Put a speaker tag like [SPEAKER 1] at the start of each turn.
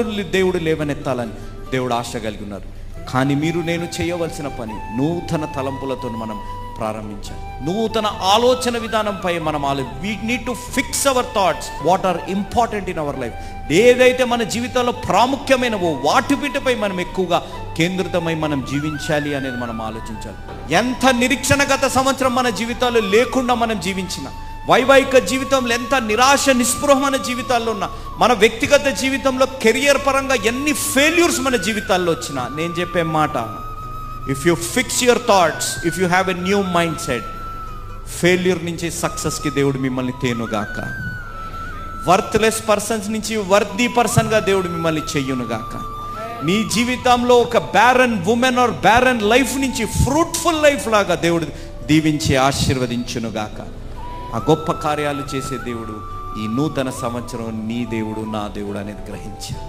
[SPEAKER 1] నుండి దేవుడు లేవనెత్తాలని దేవుడు ఆశ కలిగి ఉన్నారు. కానీ మీరు నేను చేయవలసిన పని నూతన తలంపులతో మనం ప్రారంభించాలి. నూతన ఆలోచన విధానంపై మనం we need to fix our thoughts what are important in our life. ఏదైతే మన జీవితంలో ప్రాముఖ్యమైనవో వాటిపై మనం ఎక్కువగా కేంద్రితమై మనం జీవించాలి అనేది మనం ఆలోచించాలి. ఎంత నిరీక్షణగత సంవత్సరం మన జీవితాల్లో లేకుండా మనం జీవించిన, వైవాహిక జీవితంలో ఎంత నిరాశ నిస్పృహ మన జీవితాల్లో ఉన్న, మన వ్యక్తిగత జీవితంలో కెరియర్ పరంగా ఎన్ని ఫెయిల్యూర్స్ మన జీవితాల్లో వచ్చినా, నేను చెప్పే మాట, if you fix your thoughts, if you have a new mind set, failure నుంచి సక్సెస్కి దేవుడు మిమ్మల్ని తేనుగాక. వర్త్లెస్ పర్సన్స్ నుంచి వర్తీ పర్సన్గా దేవుడు మిమ్మల్ని చెయ్యునుగాక. నీ జీవితంలో ఒక barren women or barren life నుంచి ఫ్రూట్ఫుల్ లైఫ్ లాగా దేవుడు దీవించి ఆశీర్వదించునుగాక. ఆ గొప్ప కార్యాలు చేసే దేవుడు ఈ నూతన సంవత్సరం నీ దేవుడు, నా దేవుడు అనేది గ్రహించారు.